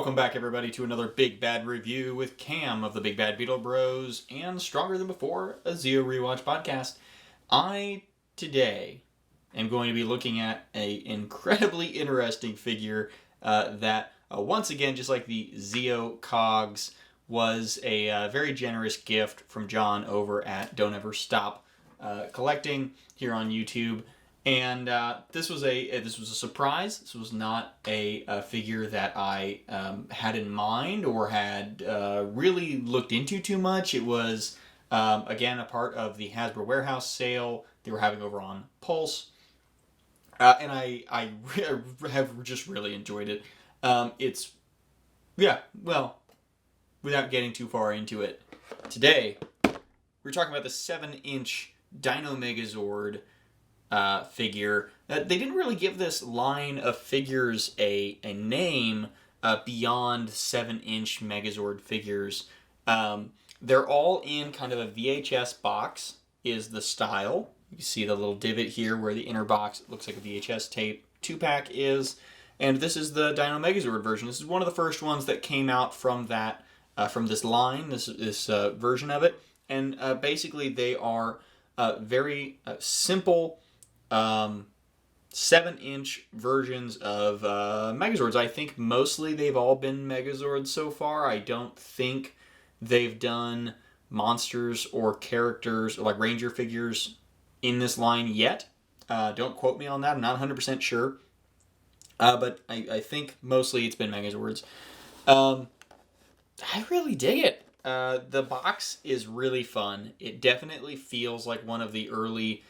Welcome back, everybody, to another Big Bad Review with Cam of the Big Bad Beetle Bros and Stronger Than Before, a Zeo Rewatch podcast. I, today, am going to be looking at an incredibly interesting figure that, once again, just like the Zeo Cogs, was a very generous gift from John over at Don't Ever Stop Collecting here on YouTube. And this was a surprise. This was not a figure that I had in mind or had really looked into too much. It was, again, a part of the Hasbro warehouse sale they were having over on Pulse. And I have just really enjoyed it. Without getting too far into it, today we're talking about the 7-inch Dino Megazord figure. They didn't really give this line of figures a name beyond 7-inch Megazord figures. They're all in kind of a VHS box is the style. You can see the little divot here where the inner box looks like a VHS tape 2-pack is. And this is the Dino Megazord version. This is one of the first ones that came out from that from this line, this version of it. And basically they are very simple 7-inch versions of Megazords. I think mostly they've all been Megazords so far. I don't think they've done monsters or characters or like Ranger figures in this line yet. Don't quote me on that. I'm not 100% sure. But I think mostly it's been Megazords. I really dig it. The box is really fun. It definitely feels like one of the early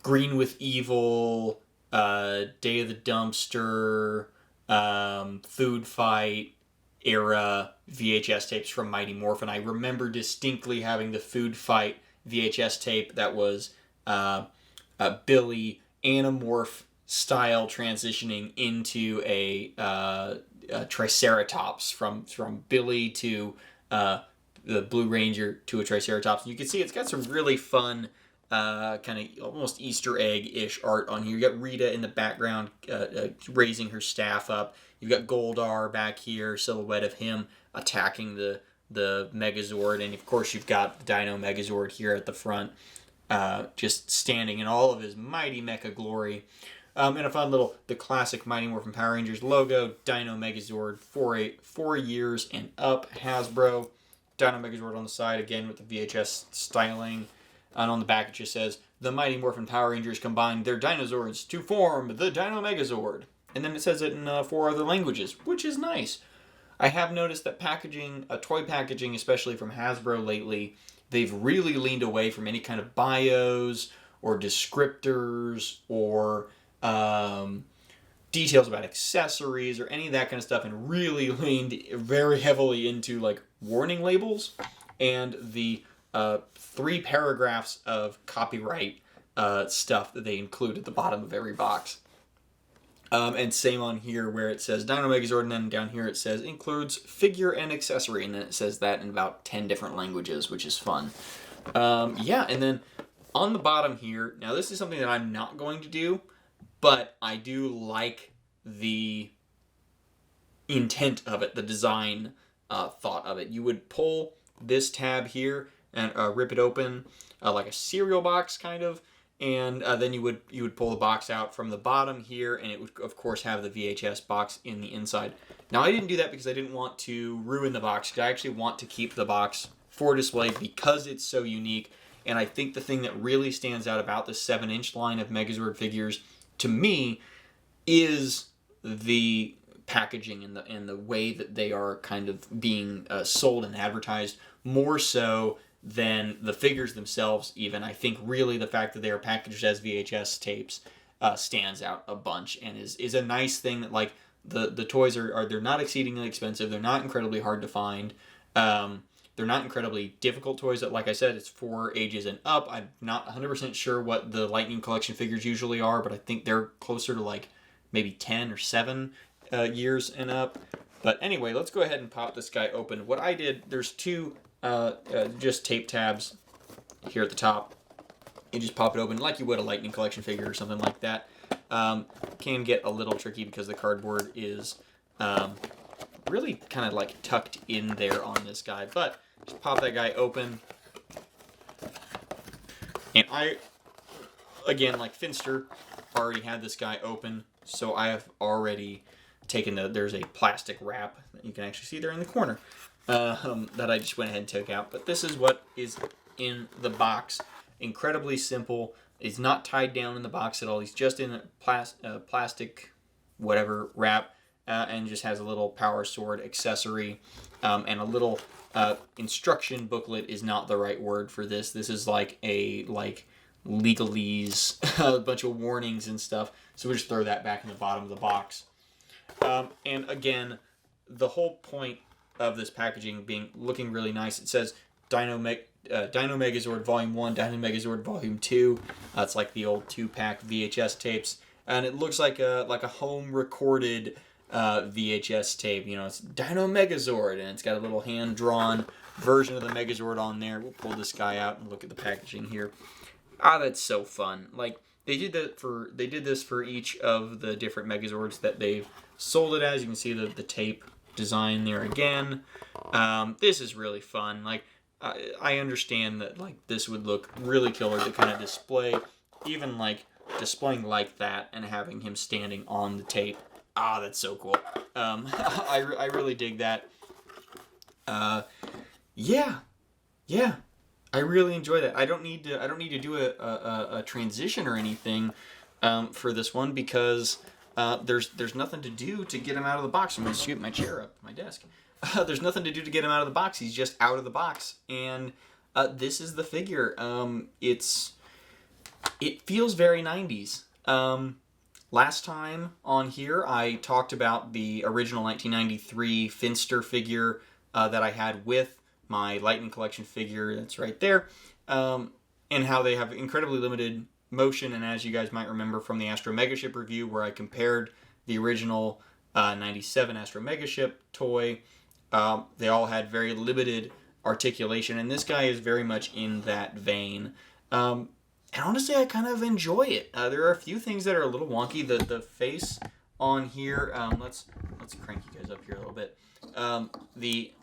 Green with Evil, Day of the Dumpster, Food Fight era VHS tapes from Mighty Morphin. I remember distinctly having the Food Fight VHS tape that was Billy Animorph style transitioning into a Triceratops from Billy to the Blue Ranger to a Triceratops. And you can see it's got some really fun kind of almost Easter egg-ish art on here. You got Rita in the background raising her staff up. You've got Goldar back here, silhouette of him attacking the Megazord. And of course you've got the Dino Megazord here at the front, just standing in all of his mighty mecha glory. And a fun little, the classic Mighty Morphin Power Rangers logo, Dino Megazord, 4 years and up, Hasbro. Dino Megazord on the side, again with the VHS styling. And on the back it just says, the Mighty Morphin Power Rangers combined their dinosaurs to form the Dino Megazord. And then it says it in 4 other languages, which is nice. I have noticed that packaging, toy packaging, especially from Hasbro lately, they've really leaned away from any kind of bios or descriptors or details about accessories or any of that kind of stuff, and really leaned very heavily into like warning labels and the 3 paragraphs of copyright stuff that they include at the bottom of every box. And same on here where it says Dino Megazord, and then down here it says includes figure and accessory, and then it says that in about 10 different languages, which is fun. And then on the bottom here, now this is something that I'm not going to do, but I do like the intent of it, the design thought of it. You would pull this tab here and rip it open like a cereal box kind of, and then you would pull the box out from the bottom here, and it would of course have the VHS box in the inside. Now I didn't do that because I didn't want to ruin the box, because I actually want to keep the box for display because it's so unique. And I think the thing that really stands out about the 7-inch line of Megazord figures to me is the packaging and the way that they are kind of being sold and advertised, more so than the figures themselves even. I think really the fact that they are packaged as VHS tapes stands out a bunch, and is a nice thing that, like, the toys are they're not exceedingly expensive, they're not incredibly hard to find, they're not incredibly difficult toys. That, like I said, it's 4 ages and up. I'm not 100% sure what the Lightning Collection figures usually are, but I think they're closer to like maybe 10 or 7 years and up. But anyway, let's go ahead and pop this guy open. What I did, there's 2 just tape tabs here at the top. You just pop it open like you would a Lightning Collection figure or something like that. Can get a little tricky because the cardboard is Really kind of like tucked in there on this guy. But just pop that guy open. And I, again, like Finster, already had this guy open. So I have already taken there's a plastic wrap that you can actually see there in the corner that I just went ahead and took out. But this is what is in the box. Incredibly simple. It's not tied down in the box at all. He's just in a plastic whatever wrap. And just has a little power sword accessory and a little instruction booklet is not the right word for this. This is like a legalese, a bunch of warnings and stuff. So we'll just throw that back in the bottom of the box. And again, the whole point of this packaging looking really nice. It says Dino Megazord Volume 1, Dino Megazord Volume 2. It's like the old 2-pack VHS tapes. And it looks like a home recorded VHS tape. You know, it's Dino Megazord, and it's got a little hand-drawn version of the Megazord on there. We'll pull this guy out and look at the packaging here. That's so fun. Like, they did this for each of the different Megazords that they've sold it as. You can see the tape design there again. This is really fun. Like, I understand that like this would look really killer to kind of display, even like displaying like that and having him standing on the tape. That's so cool. I really dig that. Yeah. I really enjoy that. I don't need to do a transition or anything for this one because there's nothing to do to get him out of the box. I'm gonna scoot my chair up my desk. There's nothing to do to get him out of the box. He's just out of the box, and this is the figure. It feels very 90s. Last time on here, I talked about the original 1993 Finster figure that I had with my Lightning Collection figure. That's right there. And how they have incredibly limited motion. And as you guys might remember from the Astro Megaship review, where I compared the original 97 Astro Megaship toy, they all had very limited articulation. And this guy is very much in that vein. And honestly, I kind of enjoy it. There are a few things that are a little wonky. The face on here, let's crank you guys up here a little bit. The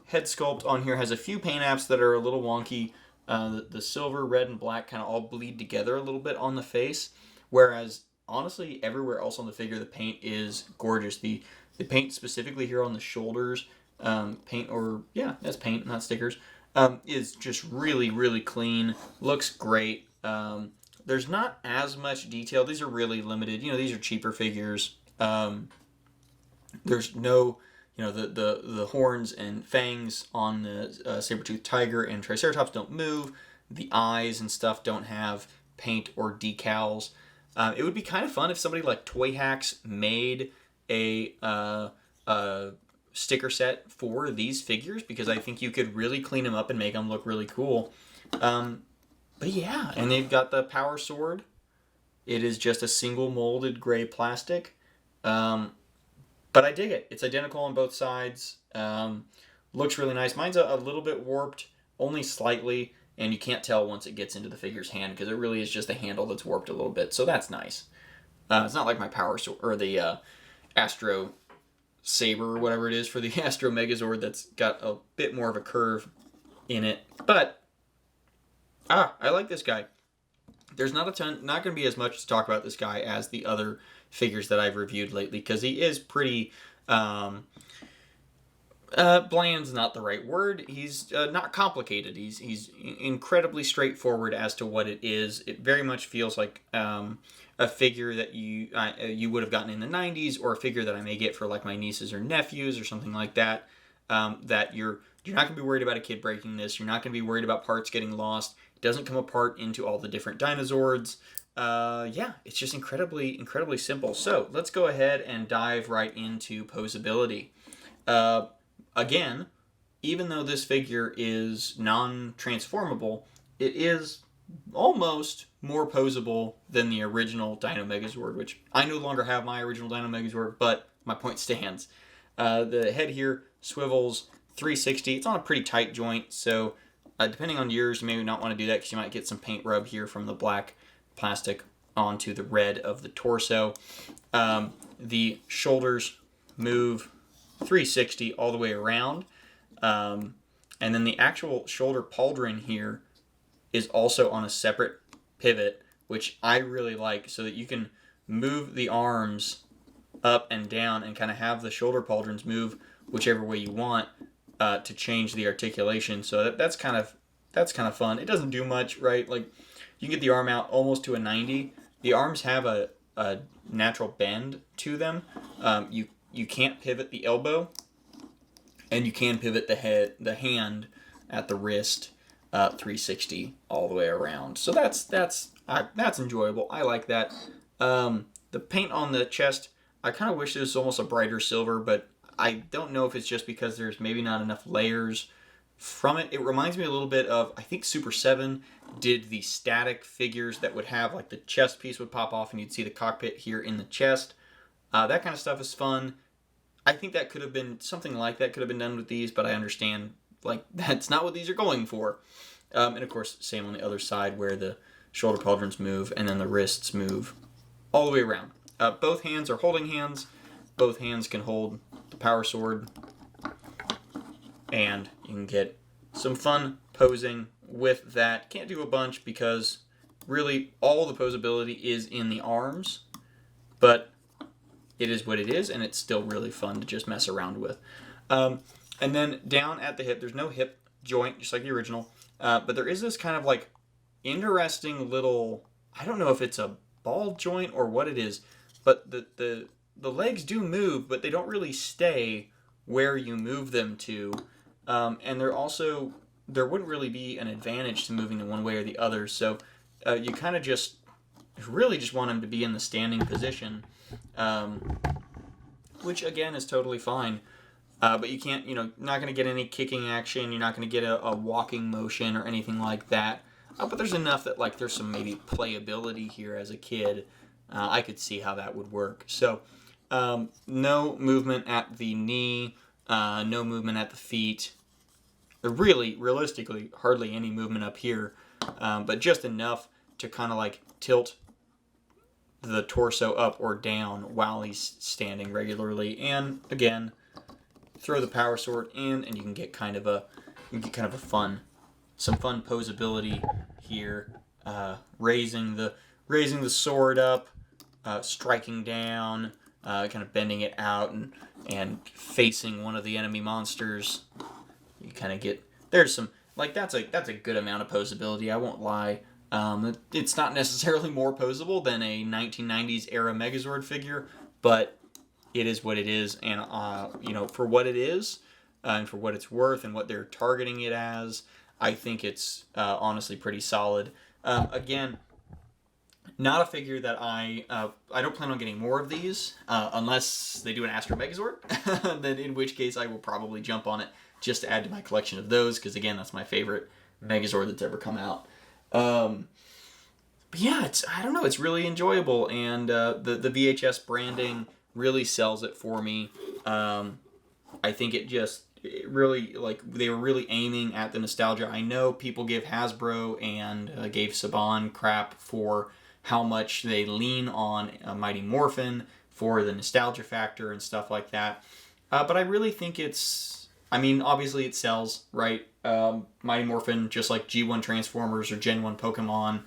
head sculpt on here has a few paint apps that are a little wonky. The silver, red, and black kind of all bleed together a little bit on the face, whereas honestly, everywhere else on the figure, the paint is gorgeous. The paint specifically here on the shoulders, that's paint, not stickers, is just really, really clean. Looks great. There's not as much detail. These are really limited. You know, these are cheaper figures. There's no, the horns and fangs on the saber-toothed tiger and triceratops don't move. The eyes and stuff don't have paint or decals. It would be kind of fun if somebody like Toy Hacks made a sticker set for these figures, because I think you could really clean them up and make them look really cool. But yeah, and they've got the power sword. It is just a single molded gray plastic. But I dig it. It's identical on both sides. Looks really nice. Mine's a little bit warped, only slightly, and you can't tell once it gets into the figure's hand because it really is just a handle that's warped a little bit. So that's nice. It's not like my power sword or the Astro Saber or whatever it is for the Astro Megazord that's got a bit more of a curve in it. But I like this guy. There's not going to be as much to talk about this guy as the other figures that I've reviewed lately, because he is pretty, bland's not the right word. He's not complicated. He's incredibly straightforward as to what it is. It very much feels like a figure that you would have gotten in the 90s, or a figure that I may get for like my nieces or nephews or something like that, that you're not going to be worried about a kid breaking this. You're not going to be worried about parts getting lost. It doesn't come apart into all the different Dinozords. It's just incredibly simple. So let's go ahead and dive right into posability. Again, even though this figure is non-transformable, it is almost more posable than the original Dino Megazord, which I no longer have my original Dino Megazord, but my point stands. The head here swivels 360. It's on a pretty tight joint, so depending on yours, you may not want to do that because you might get some paint rub here from the black plastic onto the red of the torso. The shoulders, move 360 all the way around. And then the actual shoulder pauldron here is also on a separate pivot, which I really like, so that you can move the arms up and down and kind of have the shoulder pauldrons move whichever way you want to change the articulation. So that's kind of fun. It doesn't do much, right? Like, you can get the arm out almost to a 90. The arms have a natural bend to them. You can't pivot the elbow, and you can pivot the hand at the wrist 360 all the way around. So that's enjoyable. I like that. The paint on the chest, I kind of wish it was almost a brighter silver, but I don't know if it's just because there's maybe not enough layers from it. It reminds me a little bit of, I think Super 7 did the static figures that would have, like, the chest piece would pop off and you'd see the cockpit here in the chest. That kind of stuff is fun. I think that could have been, something like that could have been done with these, but I understand, like, that's not what these are going for. And of course, same on the other side where the shoulder pauldrons move and then the wrists move all the way around. Both hands are holding hands. Both hands can hold the power sword. And you can get some fun posing with that. Can't do a bunch because really all the posability is in the arms. But it is what it is, and it's still really fun to just mess around with. And then down at the hip, there's no hip joint, just like the original. But there is this kind of like interesting little, I don't know if it's a ball joint or what it is, but the legs do move, but they don't really stay where you move them to. And there wouldn't really be an advantage to moving them one way or the other. So you kind of just really just want them to be in the standing position, which again is totally fine. But you can't, not going to get any kicking action. You're not going to get a walking motion or anything like that. But there's enough that, like, there's some maybe playability here as a kid. I could see how that would work. So, no movement at the knee, no movement at the feet. Really, realistically, hardly any movement up here, but just enough to kind of like tilt the torso up or down while he's standing regularly. And again, throw the power sword in, and you can get kind of a some fun posability here. Raising the sword up, striking down, kind of bending it out, and facing one of the enemy monsters. You kind of get, there's some, like, that's a good amount of posability, I won't lie. It's not necessarily more posable than a 1990s era Megazord figure, but it is what it is, and for what it is, and for what it's worth, and what they're targeting it as, I think it's honestly pretty solid. Again, not a figure that I don't plan on getting more of these, unless they do an Astro Megazord, then in which case I will probably jump on it just to add to my collection of those, because again, that's my favorite Megazord that's ever come out. But yeah, I don't know, it's really enjoyable, and the VHS branding really sells it for me. I think it really, like, they were really aiming at the nostalgia. I know people give Hasbro and gave Saban crap for how much they lean on Mighty Morphin for the nostalgia factor and stuff like that. But I really think obviously it sells, right? Mighty Morphin, just like G1 Transformers or Gen 1 Pokemon,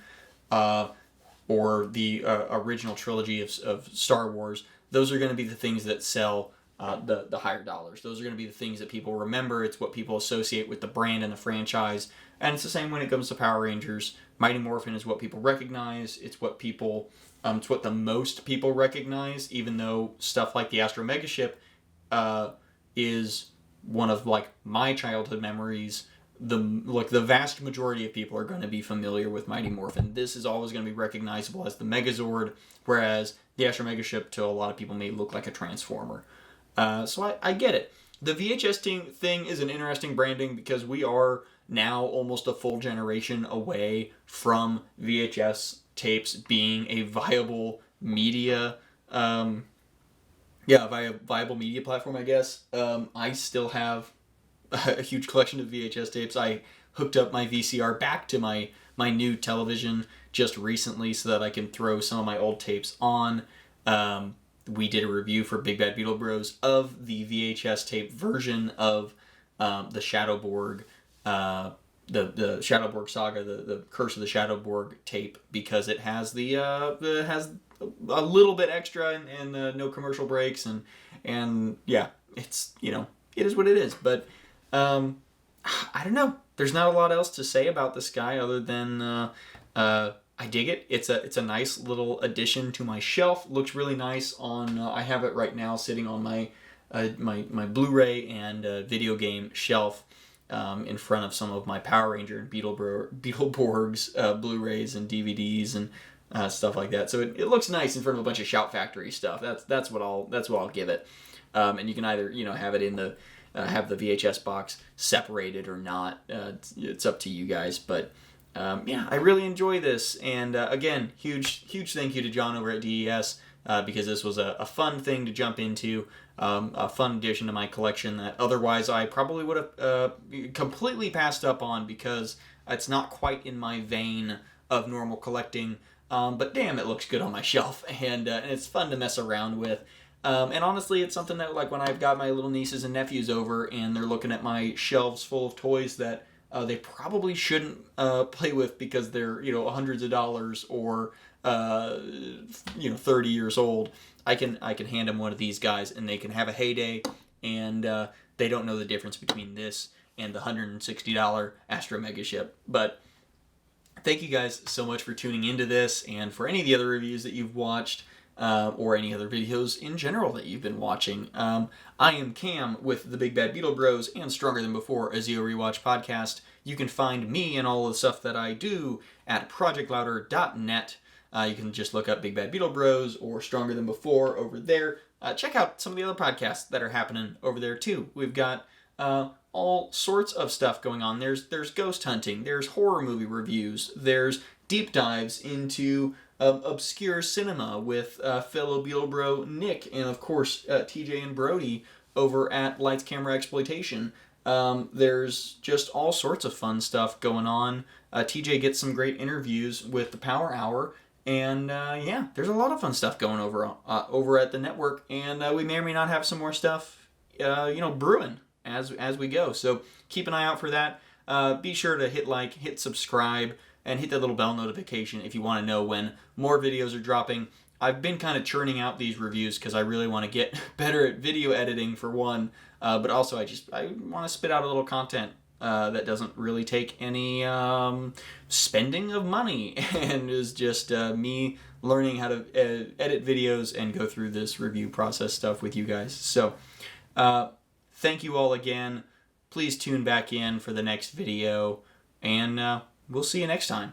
or the original trilogy of Star Wars, those are going to be the things that sell the higher dollars. Those are going to be the things that people remember. It's what people associate with the brand and the franchise. And it's the same when it comes to Power Rangers. Mighty Morphin is what people recognize. It's what the most people recognize, even though stuff like the Astro Megaship is one of, like, my childhood memories. The vast majority of people are going to be familiar with Mighty Morphin. This is always going to be recognizable as the Megazord, whereas the Astro Megaship to a lot of people may look like a Transformer. So I get it. The VHS thing is an interesting branding because we are now almost a full generation away from VHS tapes being a viable media viable media platform, I guess. I still have a huge collection of VHS tapes. I hooked up my VCR back to my new television just recently so that I can throw some of my old tapes on. we did a review for Big Bad Beetle Bros of the VHS tape version of the Shadowborg, the Shadowborg Saga, the Curse of the Shadowborg tape, because it has it has a little bit extra and no commercial breaks, and yeah, it's, you know, it is what it is. But I don't know. There's not a lot else to say about this guy other than I dig it. It's a nice little addition to my shelf. Looks really nice on. I have it right now sitting on my my Blu-ray and video game shelf in front of some of my Power Ranger and Beetleborgs Blu-rays and DVDs and stuff like that. So it looks nice in front of a bunch of Shout Factory stuff. That's what I'll give it. And you can either, you know, have it in the have the VHS box separated or not. It's up to you guys, but. Yeah, I really enjoy this, and again, huge thank you to John over at DES, because this was a fun thing to jump into, a fun addition to my collection that otherwise I probably would have completely passed up on, because it's not quite in my vein of normal collecting, but damn, it looks good on my shelf, and it's fun to mess around with. And honestly, it's something that, like, when I've got my little nieces and nephews over and they're looking at my shelves full of toys that they probably shouldn't play with because they're, you know, hundreds of dollars or, you know, 30 years old. I can hand them one of these guys and they can have a heyday, and they don't know the difference between this and the $160 Astro Mega Ship. But thank you guys so much for tuning into this, and for any of the other reviews that you've watched. Or any other videos in general that you've been watching. I am Cam with the Big Bad Beetle Bros and Stronger Than Before, a Zeo Rewatch podcast. You can find me and all of the stuff that I do at projectlouder.net. You can just look up Big Bad Beetle Bros or Stronger Than Before over there. Check out some of the other podcasts that are happening over there too. We've got all sorts of stuff going on. There's ghost hunting, there's horror movie reviews, there's deep dives into obscure cinema with fellow Beetle Bro Nick, and of course TJ and Brody over at Lights Camera Exploitation. There's just all sorts of fun stuff going on. TJ gets some great interviews with the Power Hour, and yeah, there's a lot of fun stuff going over at the network, and we may or may not have some more stuff you know, brewing as we go. So keep an eye out for that. Be sure to hit like, hit subscribe, and hit that little bell notification if you want to know when more videos are dropping. I've been kind of churning out these reviews because I really want to get better at video editing, for one, but also I want to spit out a little content that doesn't really take any spending of money, and is just me learning how to edit videos and go through this review process stuff with you guys. So thank you all again. Please tune back in for the next video, and we'll see you next time.